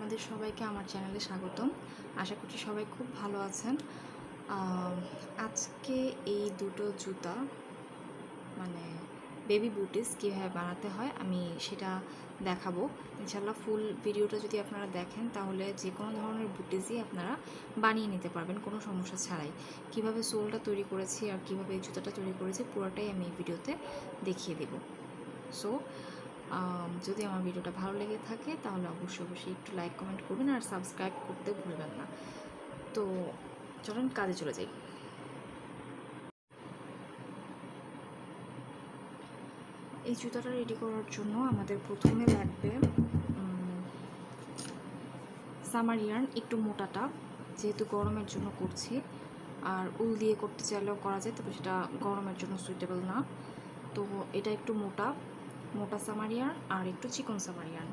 আপনাদের সবাইকে আমার চ্যানেলে স্বাগতম। আশা করছি সবাই খুব ভালো আছেন। আজকে এই দুটো জুতা মানে বেবি বুটিস কীভাবে বানাতে হয় আমি সেটা দেখাবো ইনশাল্লাহ। ফুল ভিডিওটা যদি আপনারা দেখেন তাহলে যে কোনো ধরনের বুটিসই আপনারা বানিয়ে নিতে পারবেন কোনো সমস্যা ছাড়াই। কিভাবে সোলটা তৈরি করেছি আর কিভাবে এই জুতাটা তৈরি করেছি পুরোটাই আমি এই ভিডিওতে দেখিয়ে দেব। সো যদি আমার ভিডিওটা ভালো লেগে থাকে তাহলে অবশ্যই একটু লাইক কমেন্ট করবেন আর সাবস্ক্রাইব করতে ভুলবেন না। তো চলেন কাজে চলে যাই। এই জুতাটা রেডি করার জন্য আমাদের প্রথমে লাগবে সামার ইয়ার্ন, একটু মোটাটা, যেহেতু গরমের জন্য করছি। আর উল দিয়ে করতে চাইলেও করা যায়, তবে সেটা গরমের জন্য সুইটেবল না। তো এটা একটু মোটা মোটা সামার ইয়ার্ন আর একটু চিকন সামার ইয়ার্ন,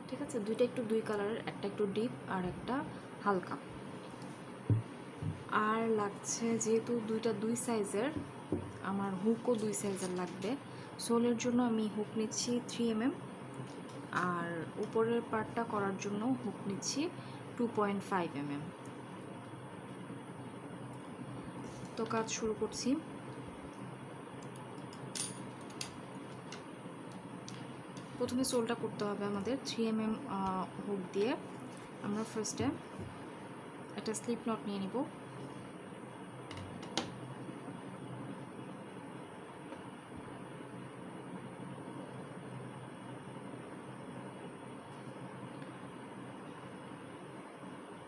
ঠিক আছে। দুইটা একটু দুই কালারের, একটা একটু ডিপ আর একটা হালকা। আর লাগছে যেহেতু দুইটা দুই সাইজের, আমার হুকও দুই সাইজের লাগবে। সোলের জন্য আমি হুক নিচ্ছি 3mm আর উপরের পার্টটা করার জন্য হুক নিচ্ছি 2.5mm। তো কাজ শুরু করছি। প্রথমে সোলটা করতে হবে আমাদের 3mm হুক দিয়ে। আমরা ফার্স্টে একটা স্লিপ নট নিয়ে নিব।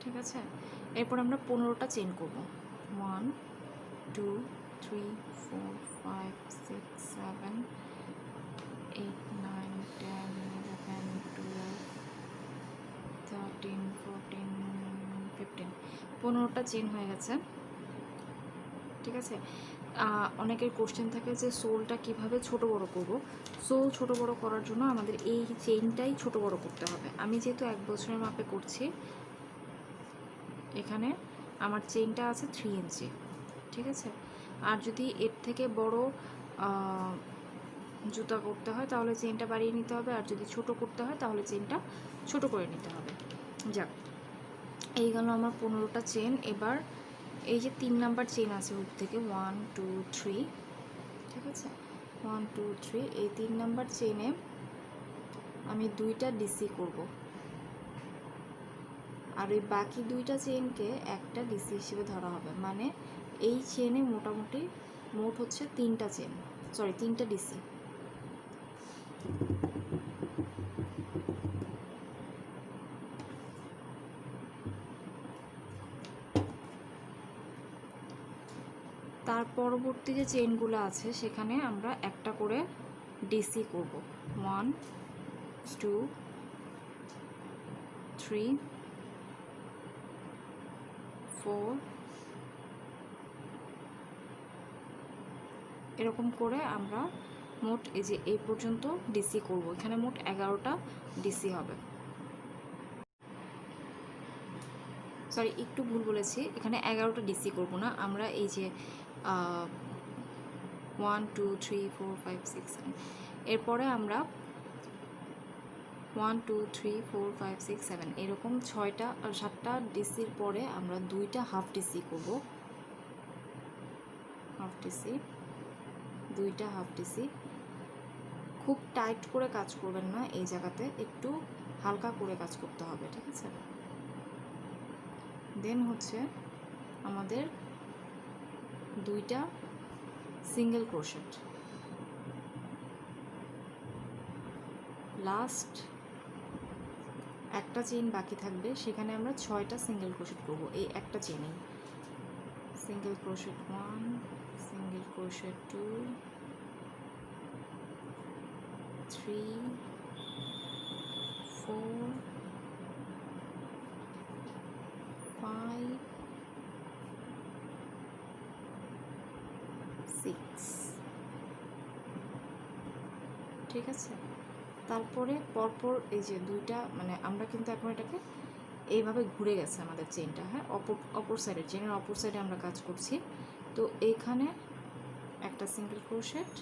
ঠিক আছে, এরপর আমরা 15টা চেইন করব। 1 2 3 4 5 6 7 8 9 10 11 12 13 14 15। 15টা চেইন হয়ে গেছে, ঠিক আছে। অনেকের কোশ্চেন থাকে যে সোলটা কিভাবে ছোট বড় করব। সোল ছোট বড় করার জন্য আমাদের এই চেইনটাই ছোট বড় করতে হবে। আমি যেহেতু 1 বছরের মাপে করছি, এখানে আমার চেইনটা আছে 3 ইঞ্চি, ঠিক আছে। আর যদি এর থেকে বড় জুতা করতে হয় তাহলে চেইনটা বাড়িয়ে নিতে হবে, আর যদি ছোট করতে হয় তাহলে চেইনটা ছোট করে নিতে হবে। যাক, এই গেল আমার 15টা চেইন। এবার এই যে 3 নাম্বার চেইন আছে হুক থেকে 1 2 3, ঠিক আছে। 1 2 3, এই 3 নাম্বার চেইনে আমি 2টা ডিসি করব, আর ওই বাকি 2টা চেইনকে একটা ডিসি হিসেবে ধরা হবে। মানে এই চেইনে মোটামুটি মোট হচ্ছে 3টা চেইন, সরি 3টা ডিসি। তার পরবর্তী যে চেইনগুলো আছে সেখানে আমরা একটা করে ডিসি করব। 1 2 3 4, এরকম করে আমরা মোট এই যে এই পর্যন্ত ডিসি করব। এখানে মোট 11টা ডিসি হবে। সরি, একটু ভুল বলেছি, এখানে 11টা ডিসি করব না আমরা। এই যে 1 2 3 4 5 6 7, এরপরে আমরা 1 2 3 4 5 6 7 এরকম 6টা 7টা ডিসির পরে আমরা 2টা হাফ ডিসি করব। হাফ ডিসি, 2টা হাফ ডিসি। খুব টাইট করে কাজ করবেন না, এই জায়গাতে একটু হালকা করে কাজ করতে হবে, ঠিক আছে। দেন হচ্ছে আমাদের 2টা সিঙ্গেল ক্রোশেট। লাস্ট একটা চেইন বাকি থাকবে, সেখানে আমরা 6টা সিঙ্গেল ক্রোশেট করব এই একটা চেইনেই। সিঙ্গেল ক্রোশেট 1, সিঙ্গেল ক্রোশেট 2 3 4 5 6, ঠিক আছে। তারপরে পরপর এই যে 2টা, মানে আমরা কিন্তু এখন এটাকে এইভাবে ঘুরে গেছে আমাদের চেইনটা, হ্যাঁ, অপর সাইডে, চেইনের অপর সাইডে আমরা কাজ করছি। তো এইখানে একটা সিঙ্গেল ক্রোশেট,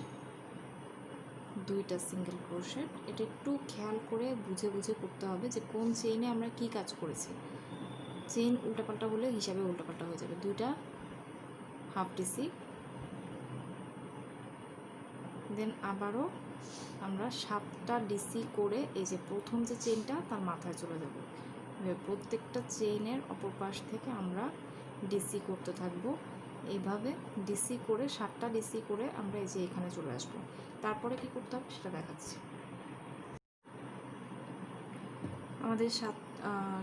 2টা সিঙ্গেল ক্রোশেট। এটা একটু খেয়াল করে বুঝে বুঝে করতে হবে যে কোন চেইনে আমরা কি কাজ করেছি। চেইন উল্টাপাল্টা হলে হিসাবে উল্টাপাল্টা হয়ে যাবে। 2টা হাফ ডিসি, দেন আবারও আমরা 7টা ডিসি করে এই যে প্রথম যে চেইনটা তার মাথায় চলে যাব। প্রত্যেকটা চেইনের অপর পাশ থেকে আমরা ডিসি করতে থাকবো। এইভাবে ডিসি করে 7টা ডিসি করে আমরা এই যে এখানে চলে আসব। তারপরে কি করতে হবে সেটা দেখাচ্ছি। আমাদের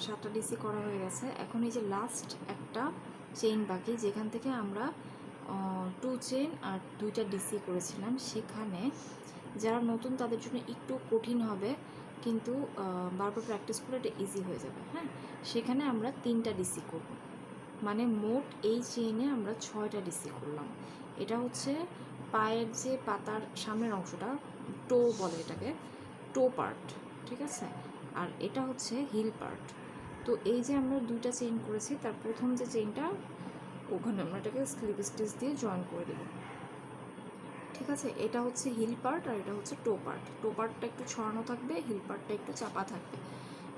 7টা ডিসি করা হয়ে গেছে। এখন এই যে লাস্ট একটা চেইন বাকি, যেখান থেকে আমরা 2 চেইন আর 2টা ডিসি করেছিলাম, সেখানে যারা নতুন তাদের জন্য একটু কঠিন হবে, কিন্তু বারবার প্র্যাকটিস করে এটা ইজি হয়ে যাবে। হ্যাঁ, সেখানে আমরা 3টা ডিসি করব, মানে মোট এই চেইনে আমরা 6টা ডিসি করলাম। এটা হচ্ছে পায়ের যে পাতার সামনের অংশটা, টো বলে এটাকে, টো পার্ট, ঠিক আছে? আর এটা হচ্ছে হিল পার্ট। তো এই যে আমরা 2টা চেইন করেছি, তার প্রথম যে চেইনটা ওখানে আমরা এটাকে স্লিপ স্টিচ দিয়ে জয়েন করে দেব। ঠিক আছে, এটা হচ্ছে হিল পার্ট আর এটা হচ্ছে টো পার্ট। টো পার্টটা একটু ছড়ানো থাকবে, হিল পার্টটা একটু চাপা থাকবে।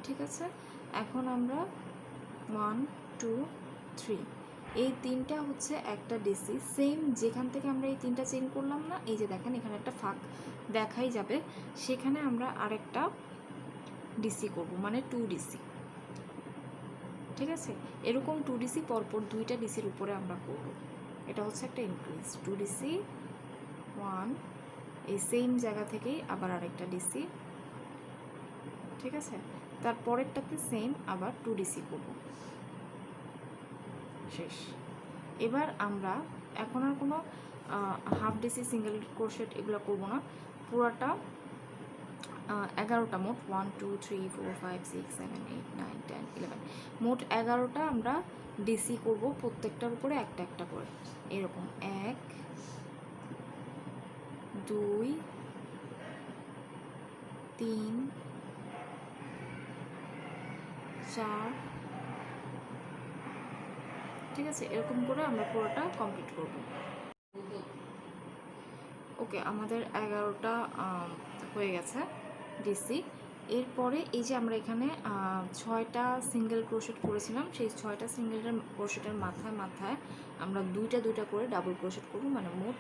ঠিক আছে, এখন আমরা 1 2 3 এই 3টা হচ্ছে একটা ডিসি, সেম যেখান থেকে আমরা এই 3টা চেইন করলাম না, এই যে দেখেন এখানে একটা ফাঁক দেখাই যাবে, সেখানে আমরা আরেকটা ডিসি করব, মানে 2 ডিসি। ঠিক আছে, এরকম 2 ডিসি পরপর 2টা ডিসির উপরে আমরা করব। এটা হচ্ছে একটা ইনক্রিজ। 2 ডিসি, 1, এই সেম জায়গা থেকেই আবার আরেকটা ডিসি। ঠিক আছে, তারপরেরটাতে সেম আবার 2 ডিসি করব। শেষ। এবার আমরা এখন আর কোনো হাফ ডিসি, সিঙ্গেল ক্রোশেট এগুলো করব না। পুরাটা 11টা, মোট 1 2 3 4 5 6 7 8 9 10 11, মোট 11টা আমরা ডিসি করব, প্রত্যেকটার উপরে একটা একটা করে। এরকম 1 2 3 4, ঠিক আছে, এরকম করে আমরা পুরোটা কমপ্লিট করব। ওকে, আমাদের 11টা হয়ে গেছে ডিসি। এরপরে এই যে আমরা এখানে 6টা সিঙ্গেল ক্রোশেট করেছিলাম, সেই 6টা সিঙ্গেল ক্রোশেটের মাথায় মাথায় আমরা 2টা করে ডাবল ক্রোশেট করব, মানে মোট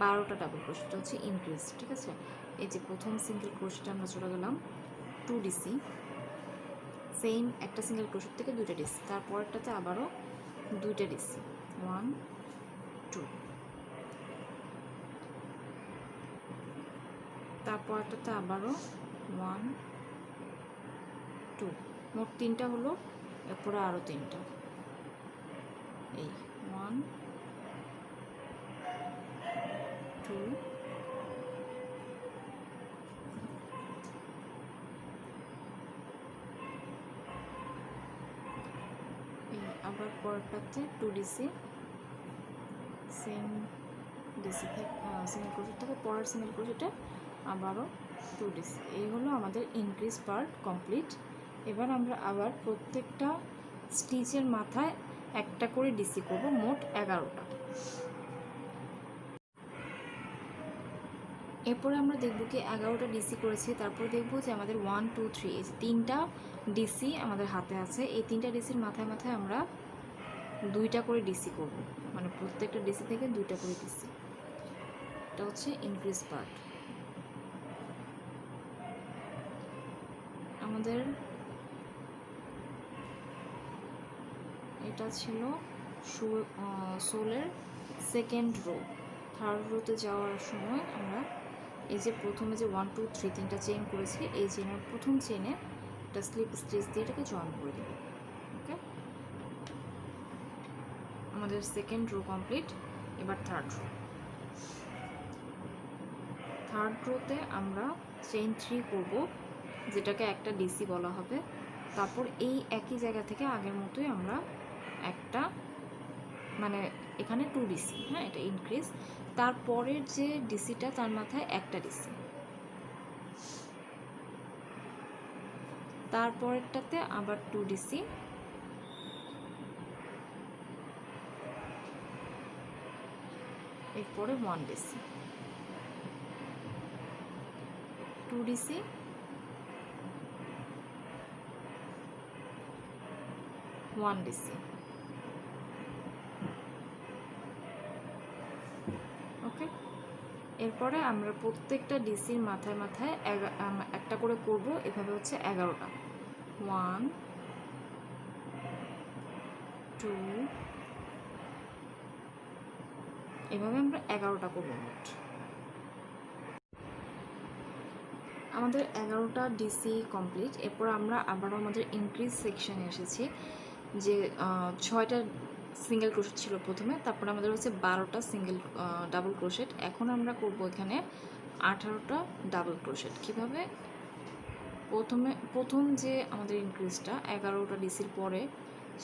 12টা ডাবল ক্রোশেট হচ্ছে ইনক্রিজ। ঠিক আছে, এই যে প্রথম সিঙ্গেল ক্রোশেটে আমরা চলে গেলাম 2 ডিসি, সেম একটা সিঙ্গেল ক্রোশেট থেকে 2টা ডিসি, তারপরটাতে আবারও 2টা ডিসি, 1 2, তারপরটাতে আবারও 1 2, মোট 3টা হলো, এরপরে আরও 3টা, এই 1 2 আবার পরেরটাতে 2 ডিসি, সেম ডিসি থেকে সিঙ্গেল ক্রোশেট থেকে পরের সিঙ্গেল ক্রোশেটে আবারও 2 ডিসি। এই হলো আমাদের ইনক্রিজ পার্ট কমপ্লিট। এবার আমরা আবার প্রত্যেকটা স্টিচের মাথায় একটা করে ডিসি করব, মোট 11টা। এরপরে আমরা দেখব কি 11টা ডিসি করেছি, তারপর দেখব যে আমাদের 1 2 3 এই 3টা ডিসি আমাদের হাতে আছে। এই 3টা ডিসির মাথায় মাথায় আমরা 2টা করে ডিসি করব, মানে প্রত্যেকটা ডিসি থেকে 2টা করে ডিসি। এটা হচ্ছে ইনক্রিজ পার্ট। আমাদের এটা ছিল সোলের সেকেন্ড রো। থার্ড রোতে যাওয়ার সময় আমরা এই যে প্রথমে যে 1 2 3 3টা চেইন করেছি, এই চেইনের প্রথম চেইনে একটা স্লিপ স্টিচ দিয়ে এটাকে জয়েন করে দেব। ওকে, আমাদের সেকেন্ড রো কমপ্লিট। এবার থার্ড রো। থার্ড রোতে আমরা চেইন 3 করব, যেটাকে একটা ডিসি বলা হবে। তারপর এই একই জায়গা থেকে আগের মতোই আমরা একটা, মানে এখানে 2 ডিসি, হ্যাঁ এটা ইনক্রিজ। তারপরের যে ডিসিটা তার মাথায় একটা ডিসি, তারপরেরটাতে আবার 2 ডিসি, এরপরে 1 ডিসি। 2DC, 1DC। ওকে, এরপরে আমরা প্রত্যেকটা ডিসির মাথায় মাথায় একটা করে করব। এভাবে হচ্ছে 11টা। 1 2, এভাবে আমরা 11টা করব মোট। আমাদের 11টা ডিসি কমপ্লিট। এরপর আমরা আবারও আমাদের ইনক্রিজ সেকশনে এসেছি, যে 6টা সিঙ্গেল ক্রোশেট ছিল প্রথমে, তারপরে আমাদের হচ্ছে 12টা ডাবল ক্রোশেট। এখন আমরা করব এখানে 18টা ডাবল ক্রোশেট। কীভাবে? প্রথম যে আমাদের ইনক্রিজটা 11টা ডিসির পরে,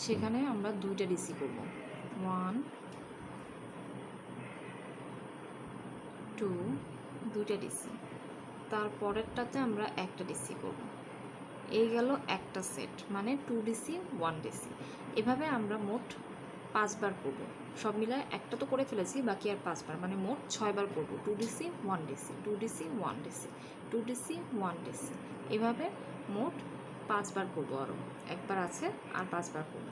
সেখানে আমরা 2টা ডিসি করব। 1 2, 2টা ডিসি। তারপরেরটাতে আমরা একটা ডিসি করব। এই গেল একটা সেট, মানে 2DC 1DC। এভাবে আমরা মোট 5বার করব। সব মিলায় একটা তো করে ফেলেছি, বাকি আর 5বার, মানে মোট 6বার করব। 2DC 1DC, 2DC 1DC, 2DC 1DC, এভাবে মোট 5বার করব। আরও একবার আছে, আর 5বার করব।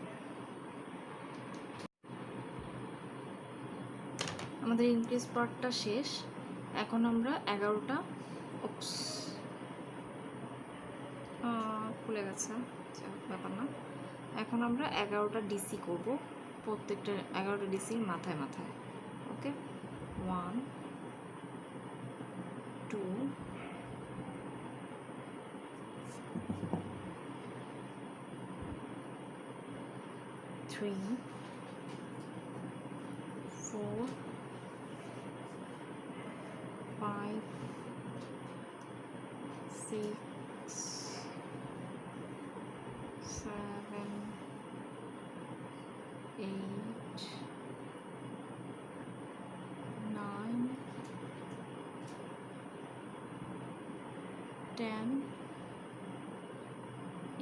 আমাদের ইনক্রিজ পার্টটা শেষ। এখন আমরা 11টা খুলে গেছে, ব্যাপার না। এখন আমরা 11টা ডিসি করব, প্রত্যেকটা 11টা ডিসির মাথায় মাথায়। ওকে, 1 2 3 4 5 6 7 8 9 10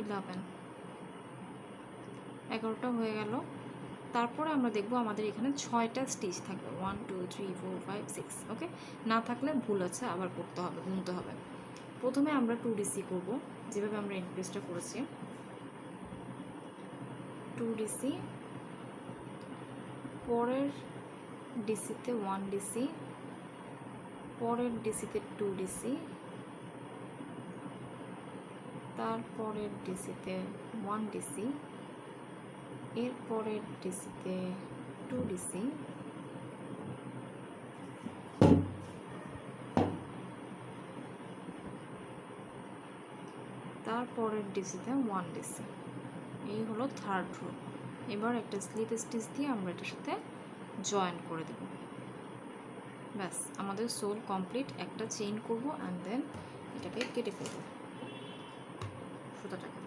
11। 11টা হয়ে গেল। তারপরে আমরা দেখব আমাদের এখানে 6টা স্টিচ থাকবে। 1 2 3 4 5 6। ওকে, না থাকলে ভুল আছে, আবার করতে হবে, গুনতে হবে। প্রথমে আমরা 2DC করব, যেভাবে আমরা ইনক্রিজটা করেছি। 2DC, পরের ডিসিতে 1DC, পরের ডিসিতে 2DC, তারপরের ডিসিতে 1DC, এর পরের ডিসিতে 2DC, তারপরের ডিসিতে 1DC। এই হলো থার্ড রো। এবার একটা স্লিপ স্টিচ দিয়ে আমরা এটার সাথে জয়েন করে দেব। ব্যাস, আমাদের সোল কমপ্লিট। একটা চেইন করব অ্যান্ড দেন এটাকে কেটে ফেলব সুতাটাকে।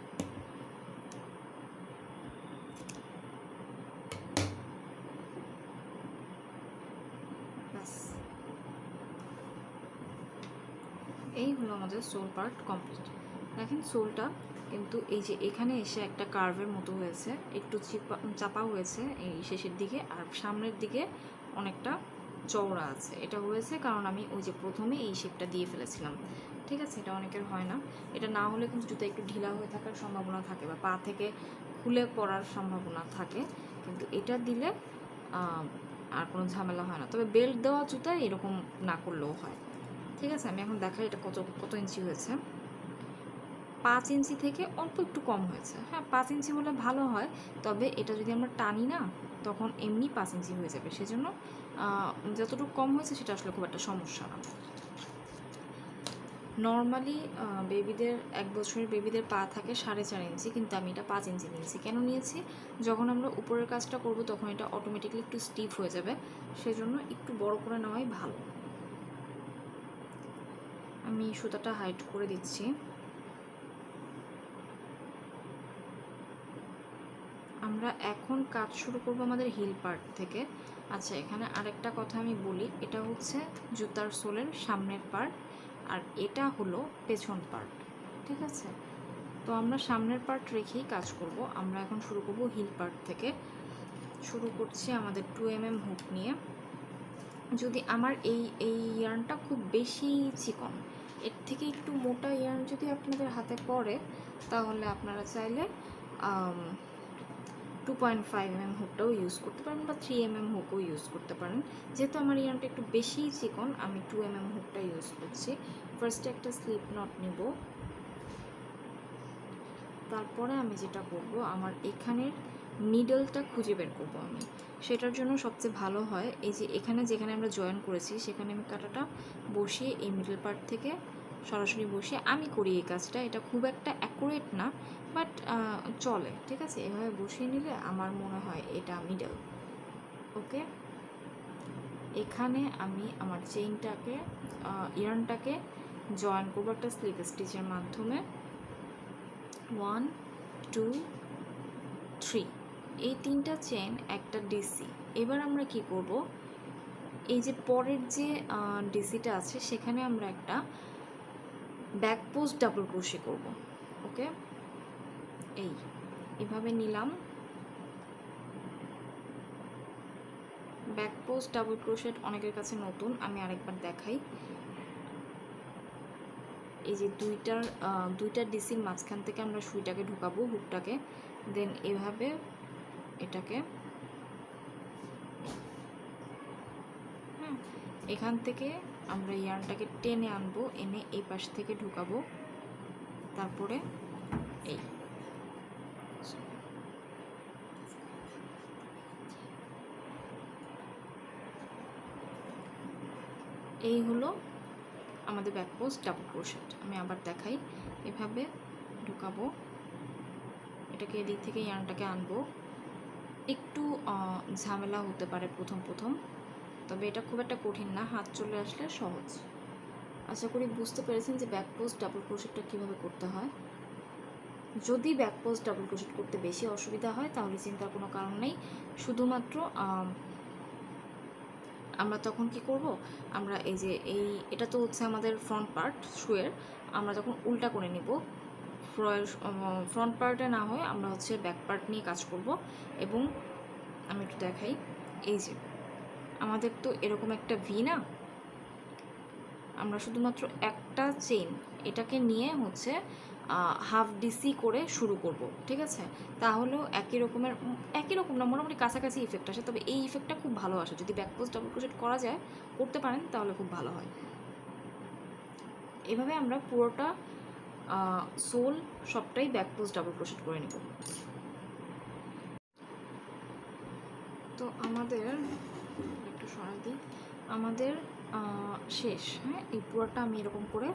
ব্যাস, এই হলো আমাদের সোল পার্ট কমপ্লিট। দেখেন সোলটা কিন্তু এই যে এখানে এসে একটা কার্ভের মতো হয়েছে, একটু চাপা হয়েছে এই শেষের দিকে, আর সামনের দিকে অনেকটা চওড়া আছে। এটা হয়েছে কারণ আমি ওই যে প্রথমে এই শেপটা দিয়ে ফেলেছিলাম। ঠিক আছে, এটা অনেকের হয় না। এটা না হলে কিন্তু জুতা একটু ঢিলা হয়ে থাকার সম্ভাবনা থাকে, বা পা থেকে খুলে পড়ার সম্ভাবনা থাকে, কিন্তু এটা দিলে আর কোনো ঝামেলা হয় না। তবে বেল্ট দেওয়া জুতা এরকম না করলেও হয়। ঠিক আছে, আমি এখন দেখাই এটা কত ইঞ্চি হয়েছে। 5 ইঞ্চি থেকে অল্প একটু কম হয়েছে। হ্যাঁ, 5 ইঞ্চি হলে ভালো হয়, তবে এটা যদি আমরা টানি না, তখন এমনি 5 ইঞ্চি হয়ে যাবে। সেজন্য যতটুকু কম হয়েছে সেটা আসলে খুব একটা সমস্যা না। নর্মালি বেবিদের 1 বছরের বেবিদের পা থাকে 4.5 ইঞ্চি, কিন্তু আমি এটা 5 ইঞ্চি নিয়েছি। কেন নিয়েছি? যখন আমরা উপরের কাজটা করব তখন এটা অটোমেটিকলি একটু স্টিফ হয়ে যাবে, সেজন্য একটু বড় করে নেওয়াই ভালো। আমি সুতাটা হাইট করে দিচ্ছি। আমরা এখন কাজ শুরু করব আমাদের হিল পার্ট থেকে। আচ্ছা, এখানে আরেকটা কথা আমি বলি, এটা হচ্ছে জুতার সোলের সামনের পার্ট, আর এটা হলো পেছন পার্ট। ঠিক আছে, তো আমরা সামনের পার্ট রেখেই কাজ করব। আমরা এখন শুরু করব হিল পার্ট থেকে। শুরু করছি আমাদের 2mm হুক নিয়ে। যদি আমার এই ইয়ার্নটা খুব বেশি চিকন, এর থেকে একটু মোটা ইয়ার্ন যদি আপনাদের হাতে পড়ে তাহলে আপনারা চাইলে 2.5 mm হুকটাও ইউজ করতে পারেন বা 3 mm হুকও ইউজ করতে পারেন। যেহেতু আমার ইয়ার্নটা একটু বেশিই চিকন, আমি 2 mm হুকটা ইউজ করছি। ফার্স্টে একটা স্লিপ নট নিব, তারপরে আমি যেটা করব, আমার এখানের নিডলটা খুঁজে বের করব আমি। সেটার জন্য সবচেয়ে ভালো হয় এই যে এখানে যেখানে আমরা জয়েন করেছি সেখানে আমি কাঁটাটা বসিয়ে এই মিডল পার্ট থেকে সরাসরি বসিয়ে আমি করি এই কাজটা। এটা খুব একটা অ্যাকুরেট না, বাট চলে, ঠিক আছে। এভাবে বসিয়ে নিলে আমার মনে হয় এটা মিডল। ওকে, এখানে আমি আমার চেইনটাকে ইয়ার্নটাকে জয়েন করবো একটা স্লিপ স্টিচের মাধ্যমে। 1 2 3, এই 3টা চেন, একটা ডিসি। এবার আমরা কি করব, এই যে পরের যে ডিসিটা আছে সেখানে আমরা একটা ব্যাক পোস্ট ডাবল ক্রোশে করব। ওকে, এইভাবে নিলাম, ব্যাক পোস্ট ডাবল ক্রোশেট অনেকের কাছে নতুন, আমি আরেকবার দেখাই। এই যে দুইটা ডিসির মাঝখান থেকে আমরা সুইটাকে ঢুকাবো, হুকটাকে, দেন এভাবে এটাকে এখান থেকে আমরা ইয়ার্নটাকে টেনে আনবো, এনে এই পাশ থেকে ঢুকাবো, তারপরে এই হলো আমাদের ব্যাক পোস্ট ডাবল ক্রোশেট। আমি আবার দেখাই, এভাবে ঢুকাবো, এটাকে এদিক থেকে ইয়ার্নটাকে আনবো। একটু ঝামেলা হতে পারে প্রথম, তবে এটা খুব একটা কঠিন না, হাত চলে আসলে সহজ। আশা করি বুঝতে পেরেছেন যে ব্যাক পোস্ট ডাবল ক্রোশেটটা কীভাবে করতে হয়। যদি ব্যাক পোস্ট ডাবল ক্রোশেট করতে বেশি অসুবিধা হয় তাহলে চিন্তার কোনো কারণ নেই। শুধুমাত্র আমরা তখন কি করব, আমরা এই যে এটা তো হচ্ছে আমাদের ফ্রন্ট পার্ট শুয়ের, আমরা যখন উল্টা করে নিব, ফ্রন্ট পার্টে না হয় আমরা হচ্ছে ব্যাক পার্ট নিয়ে কাজ করব। এবং আমি একটু দেখাই, এই যে আমাদের তো এরকম একটা ভি না, আমরা শুধুমাত্র একটা চেইন এটাকে নিয়ে হচ্ছে হাফ ডিসি করে শুরু করব, ঠিক আছে। তাহলেও একই রকম না, মোটামুটি কাছাকাছি ইফেক্ট আসে, তবে এই ইফেক্টটা খুব ভালো আসে যদি ব্যাক পোস্ট ডাবল ক্রোশেট করা যায়, করতে পারেন তাহলে খুব ভালো হয়। এভাবে আমরা পুরোটা সোল সবটাই ব্যাক পোস্ট ডাবল ক্রোশেট করে নেব। তো আমাদের একটু সরাই দিই, আমাদের শেষ। হ্যাঁ, এই পুরোটা আমি এরকম করে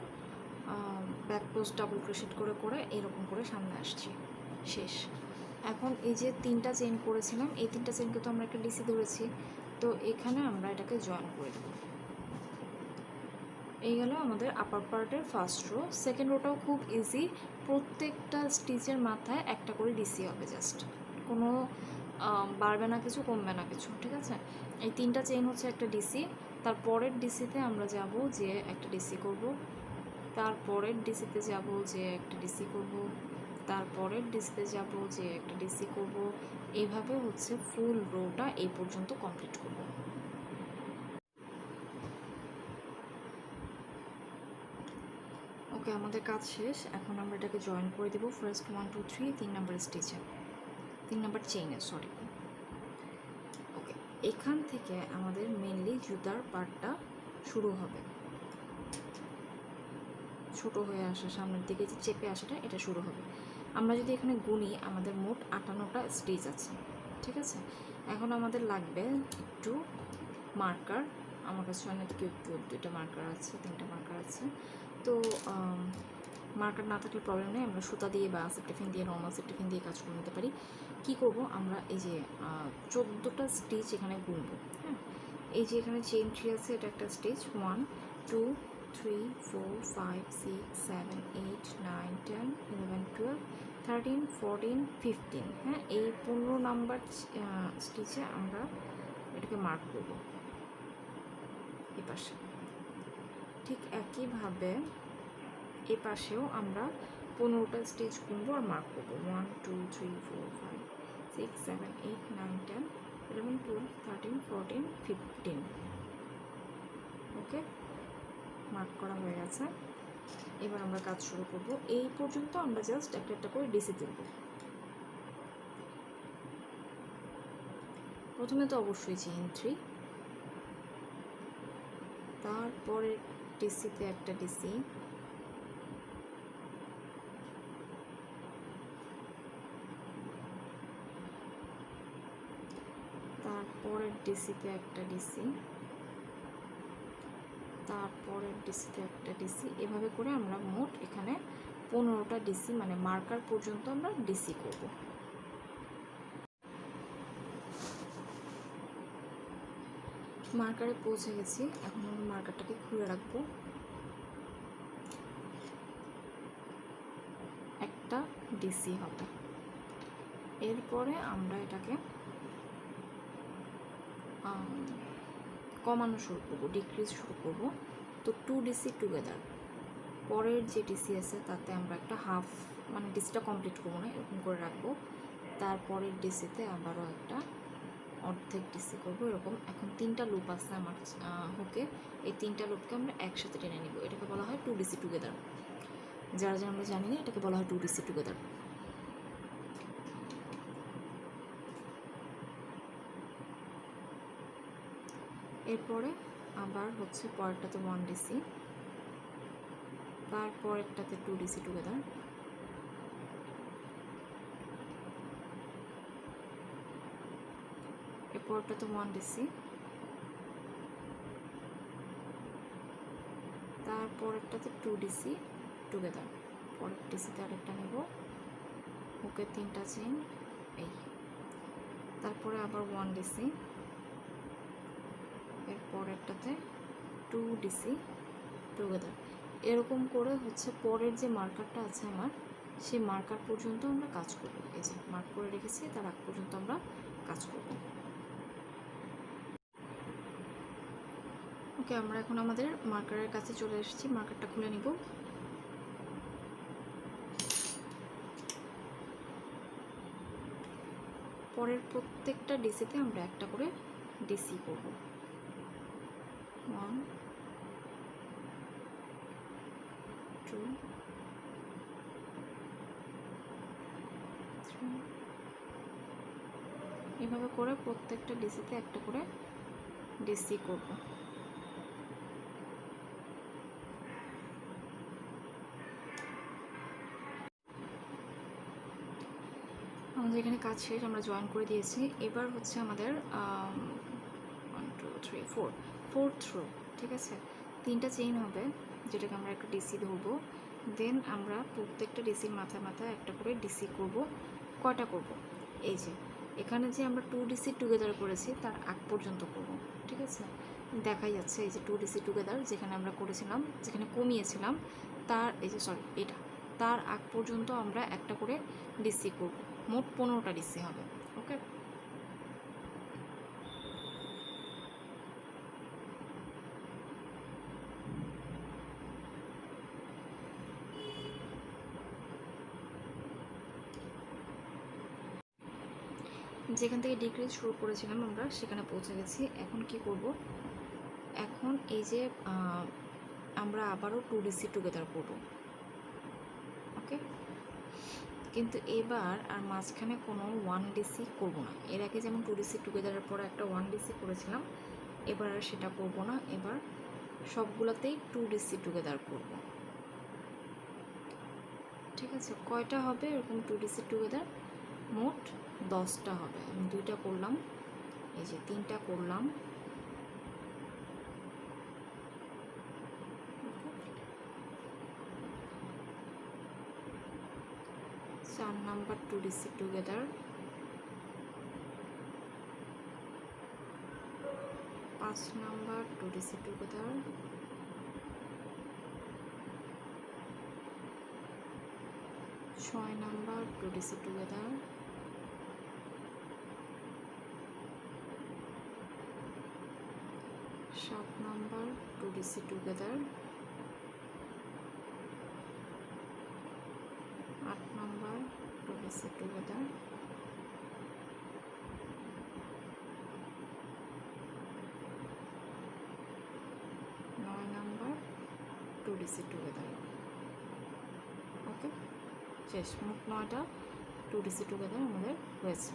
ব্যাক পোস্ট ডাবল ক্রোশেট করে এরকম করে সামনে আসছি, শেষ। এখন এই যে 3টা চেইন করেছিলাম, এই 3টা চেইনকে তো আমরা একটা ডিসি ধরেছি, তো এখানে আমরা এটাকে জয়েন করে দেব। এই গেল আমাদের আপার পার্টের ফার্স্ট রো। সেকেন্ড রোটাও খুব ইজি, প্রত্যেকটা স্টিচের মাথায় একটা করে ডিসি হবে, জাস্ট কোনো বাড়বে না কিছু, কমবে না কিছু, ঠিক আছে। এই 3টা চেইন হচ্ছে একটা ডিসি। তারপরের ডিসিতে আমরা যাব যে একটা ডিসি করব, তারপরের ডিসিতে যাব যে একটা ডিসি করব, তারপরের ডিসিতে যাব যে একটা ডিসি করব। এইভাবে হচ্ছে ফুল রোটা এই পর্যন্ত কমপ্লিট করব। ওকে, আমাদের কাজ শেষ। এখন আমরা এটাকে জয়েন করে দেব ফার্স্ট 1 2 3 3 নাম্বার স্টিচে, 3 নাম্বার চেইনে, সরি। ওকে, এখান থেকে আমাদের মেনলি জুতার পার্টটা শুরু হবে, ছোট হয়ে আসা, সামনের দিকে যে চেপে আসাটা, এটা শুরু হবে। আমরা যদি এখানে গুনি, আমাদের মোট 58টা স্টিচ আছে, ঠিক আছে। এখন আমাদের লাগবে একটু মার্কার, আমার কাছে অনেক দুইটা মার্কার আছে, 3টা মার্কার আছে। তো মার্কার না থাকলে প্রবলেম নেই, আমরা সুতা দিয়ে বা সেপ্টেফিন দিয়ে, নর্মাল সেপ্টেফিন দিয়ে কাজ করে নিতে পারি। কী করব, আমরা এই যে 14টা স্টিচ এখানে গুনবো। হ্যাঁ, এই যে এখানে চেইন 3 আছে, এটা একটা স্টিচ, 1 2 3 4 5 6 7 8 9 10 11 12 13 14 15। হ্যাঁ, এই 15 নাম্বার স্টিচে আমরা এটাকে মার্ক করব এই পাশে। ঠিক একইভাবে এ পাশেও আমরা 15টা স্টিচ গুনবো আর মার্ক করবো, 1 2 3 4 5 6 7 8 9 10 11 12 13 14 15। ওকে, মার্ক করা হয়ে গেছে। এবার আমরা কাজ শুরু করব। এই পর্যন্ত আমরা জাস্ট একটা একটা করে ডিসি তুলব। প্রথমে তো অবশ্যই চেইন 3, তারপরে ডিসিতে একটা ডিসি, তারপরের ডিসিতে একটা ডিসি, তারপরের ডিসিতে একটা ডিসি, এভাবে করে আমরা মোট এখানে 15টা ডিসি মানে মার্কার পর্যন্ত আমরা ডিসি করব। মার্কারে পৌঁছে গেছি, এখন আমরা মার্কারটাকে খুলে রাখবো। একটা ডিসি হবে, এরপরে আমরা এটাকে কমানো শুরু করবো, ডিক্রিজ শুরু করব। তো 2 ডিসি টুগেদার, পরের যে ডিসি আছে তাতে আমরা একটা হাফ মানে ডিসিটা কমপ্লিট করবো না, এরকম করে রাখবো। তারপরের ডিসিতে আবারও একটা অর্ধেক ডিসি করবো, এরকম। এখন 3টা লুপ আছে আমার হুকে, এই 3টা লুপকে আমরা একসাথে টেনে নিব। এটাকে বলা হয় 2 ডিসি টুগেদার। যারা যারা আমরা জানি না, এটাকে বলা হয় 2 ডিসি টুগেদার। এরপরে আবার হচ্ছে পরেরটাতে 1 ডিসি, তারপরেরটাতে 2 ডিসি টুগেদার, এরপরটাতে 1 ডিসি, তারপরেরটাতে 2 ডিসি টুগেদার, পরের ডিসিতে আরেকটা নেব, ওকে 3টা চেইন এই, তারপরে আবার 1 ডিসি, এরপরেরটাতে 2 ডিসি টুগেদার। এরকম করে হচ্ছে পরের যে মার্কারটা আছে আমার, সেই মার্কার পর্যন্ত আমরা কাজ করব। এই যে মার্ক করে রেখেছি, তার আগ পর্যন্ত আমরা কাজ করব। ওকে, আমরা এখন আমাদের মার্কারের কাছে চলে এসেছি। মার্কারটা খুলে নিব। পরের প্রত্যেকটা ডিসিতে আমরা একটা করে ডিসি করব। 1 2 3, এভাবে করে প্রত্যেকটা ডিসিতে একটা করে ডিসি করব। আমাদের এখানে কাজ শেষ, আমরা জয়েন করে দিয়েছি। এবার হচ্ছে আমাদের 1 2 3 4 ফোর্থ রো, ঠিক আছে। 3টা চেইন হবে, যেটাকে আমরা একটা ডিসি ধরবো। দেন আমরা প্রত্যেকটা ডিসির মাথায় মাথায় একটা করে ডিসি করব। কয়টা করব? এই যে এখানে যে আমরা 2 ডিসি টুগেদার করেছি তার আগ পর্যন্ত করব, ঠিক আছে। দেখাই যাচ্ছে এই যে 2 ডিসি টুগেদার যেখানে আমরা করেছিলাম, যেখানে কমিয়েছিলাম, তার এই যে এটা তার আগ পর্যন্ত আমরা একটা করে ডিসি করব। মোট 15টা ডিসি হবে। ওকে, যেখান থেকে ডিক্রিজ শুরু করেছিলাম আমরা সেখানে পৌঁছে গেছি। এখন কি করব? এখন এই যে আমরা আবারও 2 ডিসি টুগেদার করব। ওকে, কিন্তু এবার আর মাঝখানে কোনো 1 ডিসি করব না। এর আগে যেমন 2 ডিসি টুগেদারের পরে একটা 1 ডিসি করেছিলাম, এবার আর সেটা করব না। এবার সবগুলোতেই 2 ডিসি টুগেদার করব, ঠিক আছে। কয়টা হবে এরকম 2 ডিসি টুগেদার? মোট 10টা হবে। আমি 2টা করলাম, এই যে 3টা করলাম, 4 number 2 DC together, 5 number 2 DC together, 6 number 2 DC together, 7 number 2 DC together, 8 number 2 DC together, 9 number 2 DC together. শেষ। মোট 9টা 2DC টুগেদার আমাদের হয়েছে।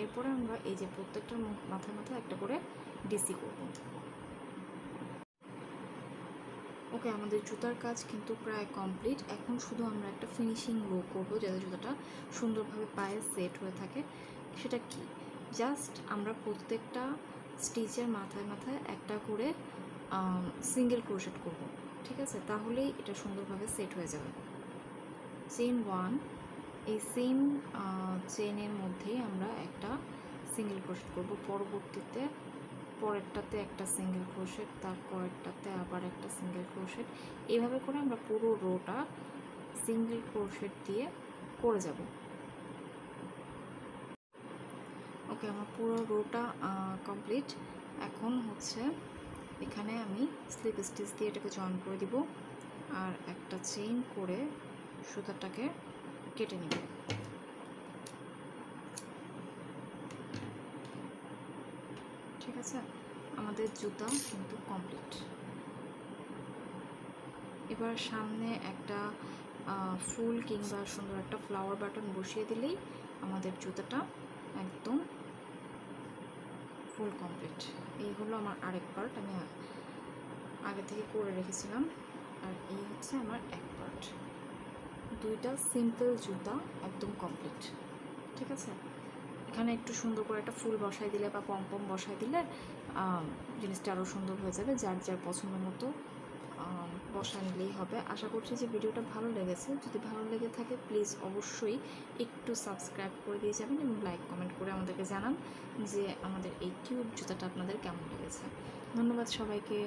এরপরে আমরা এই যে প্রত্যেকটার মাথায় মাথায় একটা করে ডিসি করব। ওকে, আমাদের জুতার কাজ কিন্তু প্রায় কমপ্লিট। এখন শুধু আমরা একটা ফিনিশিং রো করবো যাতে জুতাটা সুন্দরভাবে পায়ে সেট হয়ে থাকে। সেটা কি, জাস্ট আমরা প্রত্যেকটা স্টিচের মাথায় মাথায় একটা করে সিঙ্গেল ক্রোশেট করব, ঠিক আছে? তাহলেই এটা সুন্দরভাবে সেট হয়ে যাবে। চেইন 1, এই সেম চেইনের মধ্যেই আমরা একটা সিঙ্গেল ক্রোশেট করব। পরবর্তীতে পরেরটাতে একটা সিঙ্গেল ক্রোশেট, তারপরেরটাতে আবার একটা সিঙ্গেল ক্রোশেট, এইভাবে করে আমরা পুরো রোটা সিঙ্গেল ক্রোশেট দিয়ে করে যাব। ওকে, আমার পুরো রোটা কমপ্লিট। এখন হচ্ছে এখানে আমি স্লিপ স্টিচ দিয়ে এটাকে জয়েন করে দিব আর একটা চেইন করে সুতাটাকে কেটে নিব। ঠিক আছে, আমাদের জুতা কিন্তু কমপ্লিট। এবার সামনে একটা ফুল কিংবা সুন্দর একটা ফ্লাওয়ার বাটন বসিয়ে দিলেই আমাদের জুতাটা একদম ফুল কমপ্লিট। এই হলো আমার আরেক পার্ট, আমি আগে থেকে করে রেখেছিলাম। আর এই হচ্ছে আমার এক পার্ট। দুইটা সিম্পল জুতা একদম কমপ্লিট। ঠিক আছে, এখানে একটু সুন্দর করে একটা ফুল বসাই দিলে বা পম বসাই দিলে জিনিসটা আরও সুন্দর হয়ে যাবে। যার যার পছন্দ মতো বসা নিলেই হবে। আশা করছি যে ভিডিওটা ভালো লেগেছে। যদি ভালো লেগে থাকে প্লিজ অবশ্যই একটু সাবস্ক্রাইব করে দিয়ে যাবেন এবং লাইক কমেন্ট করে আমাদেরকে জানান যে আমাদের এই কিউট জুতাটা আপনাদের কেমন লেগেছে। ধন্যবাদ সবাইকে।